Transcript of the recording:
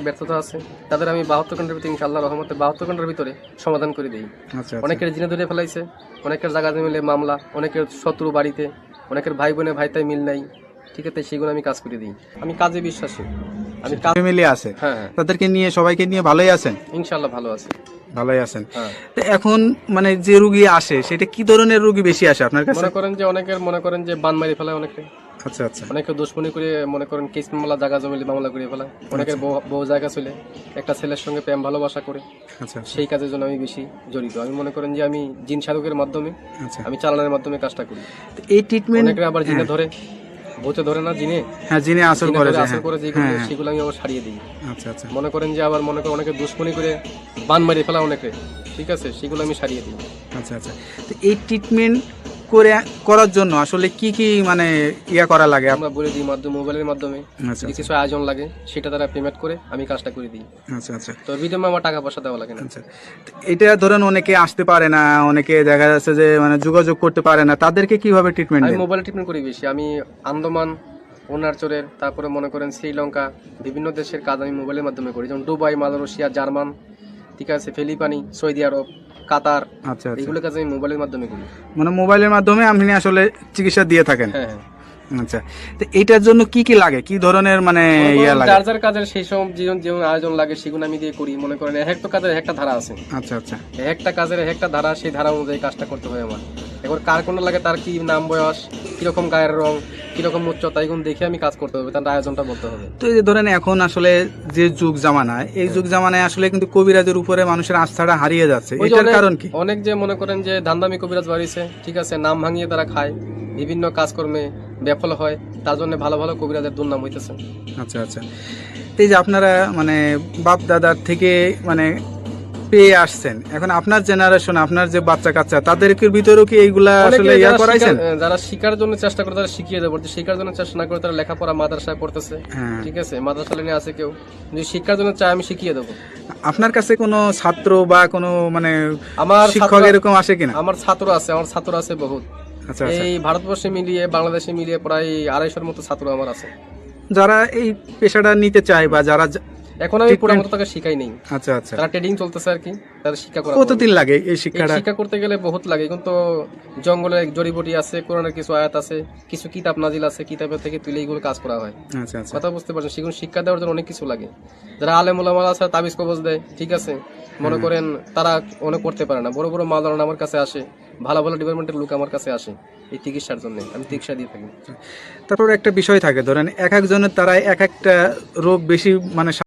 ব্যর্থতা আছে, তাদের আমি 72 ঘন্টার ভিতরে ইনশাআল্লাহ রহমতে 72 ঘন্টার ভিতরে সমাধান করে দিই। আচ্ছা অনেকের জিনে ধরে ফেলাইছে, অনেকের জায়গা মিলে মামলা, অনেকের শত্রু বাড়িতে, অনেকের ভাই বোনে ভাইতাই মিল নাই, ঠিক আছে, সেগুলো আমি কাজ করে দিই। আমি কাজে বিশ্বাসী, আমি কাজ। ফ্যামিলি আছে, হ্যাঁ হ্যাঁ, তাদেরকে নিয়ে সবাইকে নিয়ে ভালোই আছেন? ইনশাআল্লাহ ভালো আছে। ভালোই আছেন। হ্যাঁ, তো এখন মানে যে রুগী আসে সেটা কি ধরনের রুগী বেশি আসে আপনার কাছে? মনে করেন যে বান মারি ফেলায় অনেকে, আচ্ছা আচ্ছা অনেকে দুশ্মনী করে মনে করেন কেস মামলা জায়গা জমিলে মামলা করে ফেলায়, অনেকের বউ জায়গা চলে একটা ছেলের সঙ্গে প্রেম ভালোবাসা করে, আচ্ছা সেই কাজের জন্য আমি বেশি জড়িত। আমি মনে করেন যে আমি জিন সাধকের মাধ্যমে, আচ্ছা। আমি চালানোর মাধ্যমে কাজটা করি। তো এই ট্রিটমেন্ট অনেকে আবার জিনে ধরে, ভূতে ধরে না, জিনে হ্যাঁ জিনে আসল জিনে করে ধরে যে, আসল হ্যাঁ করে যেগুলো, হ্যাঁ, সেগুলো আমি আবার সারিয়ে দিই। আচ্ছা আচ্ছা মনে করেন যে আবার মনে করেন অনেকে দুশ্মনী করে বান মারি ফেলা অনেকে, ঠিক আছে, সেগুলো আমি সারিয়ে দিই। আচ্ছা আচ্ছা। তো এই ট্রিটমেন্ট করার জন্য আসলে কি কি মানে ইয়া করা লাগে? আমরা বলে দিই মোবাইলের মাধ্যমে আচ্ছা যদি আচ্ছা কিছু আয়োজন লাগে সেটা তারা পেমেন্ট করে আমি কাজটা করে দিই। আচ্ছা আচ্ছা তো বিনিময়ে আমার টাকা পয়সা দেওয়া লাগে না। আচ্ছা। তো এটা ধরেন অনেকে আসতে পারে না, অনেকে দেখা যাচ্ছে যে মানে যোগাযোগ করতে পারে না, তাদেরকে কিভাবে ট্রিটমেন্ট আমি দেন? মোবাইলে ট্রিটমেন্ট করি বেশি। আমি আন্দামান, অরুণাচলের, তারপরে মনে করেন শ্রীলঙ্কা, বিভিন্ন দেশের কাজ আমি মোবাইলের মাধ্যমে করি, যেমন দুবাই, মালয়েশিয়া, জার্মান, ঠিক আছে, ফিলিপাইনি, সৌদি আরব, কাতার, আচ্ছা আচ্ছা, এইগুলো কাজ আমি মোবাইলের মাধ্যমে করি। মানে মোবাইলের মাধ্যমে আপনি আসলে চিকিৎসা দিয়ে থাকেন? হ্যাঁ হ্যাঁ, আচ্ছা। তো এইটার জন্য কি কি লাগে, কি ধরনের মানে ইয়া লাগে? যার যার কাজের সেই সব জীবন যেমন আয়োজন লাগে সেগুলো আমি দিয়ে করি। মনে করেন এক একটা কাজের একটা ধারা আছে, আচ্ছা আচ্ছা একটা কাজের একটা ধারা, সেই ধারা অনুযায়ী কাজটা করতে হয় আমার। এবার কার কোন লাগে, তার কি নাম, বয়স, কিরকম গায়ের রং, কিরকম উচ্চতা, এগুলো দেখে আমি কাজ করতে হবে, তার আয়োজনটা বলতে হবে। তো এই যে ধরেন এখন আসলে যে যুগ জামানায়, এই যুগ জামানায় আসলে কিন্তু কবিরাজের উপরে মানুষের আস্থাটা হারিয়ে যাচ্ছে, ওই যে এটার কারণ কি? অনেক যে মনে করেন যে ধান্দামি কবিরাজ বাড়িছে, ঠিক আছে, নাম ভাঙিয়ে তারা খায়, বিভিন্ন কাজকর্মে ব্যাফল হয়, তার জন্য ভালো ভালো কবিরাজের দুর্নাম হইতেছে। আচ্ছা আচ্ছা। তো এই যে আপনারা মানে বাপ দাদার থেকে মানে পেয়ে আসছেন, এখন আপনার জেনারেশন, আপনার যে বাচ্চা কাচ্চা, তাদেরকে ভিতরেও কি এইগুলা আসলে ইয়া করাইছেন? যারা শিকার জন্য চেষ্টা করে তারা শিখিয়ে দেবো, শিকার জন্য চেষ্টা না করে তারা লেখাপড়া মাদ্রাসায় পড়তেছে, হ্যাঁ। ঠিক আছে, মাদ্রাসা লাইনে আছে কেউ, যদি শিক্ষার জন্য চায় আমি শিখিয়ে দেবো। আপনার কাছে কোনো ছাত্র বা কোনো মানে আমার শিক্ষক এরকম আসে কিনা? আমার ছাত্র আছে বহুত। আচ্ছা আচ্ছা। এই ভারতবর্ষে মিলিয়ে, বাংলাদেশে মিলিয়ে প্রায় 250-র মতো ছাত্র আমার আছে। যারা এই পেশাটা নিতে চায় বা যারা এখন আমি পুরো মতো তাকে শিখাই নেই। আচ্ছা আচ্ছা। তারা ট্রেডিং চলতেছে আর কি, তারা শিক্ষা করা। কতদিন লাগে এই এই শিক্ষাটা? শিক্ষা করতে গেলে বহুত লাগে, কিন্তু জঙ্গলে জড়িবুটি আছে, কোরআনের কিছু আয়াত আছে, কিছু কিতাব নাজিল আছে, কিতাবের থেকে তুলে এইগুলো কাজ করা হয়। আচ্ছা আচ্ছা কথা বুঝতে পারছেন, সেগুলো শিক্ষা দেওয়ার জন্য অনেক কিছু লাগে। যারা আলেম ওলামা আছে তাবিজ কবজ দেয়, ঠিক আছে, মনে করেন তারা অনেক করতে পারে না, বড় বড় মাওলানা আমার কাছে আসে, ভালো ভালো ডিপার্টমেন্টের লোক আমার কাছে আসে এই চিকিৎসার জন্য, আমি চিকিৎসা দিয়ে থাকি। তারপর একটা বিষয় থাকে, ধরেন এক একজনের তারা এক একটা রোগ বেশি মানে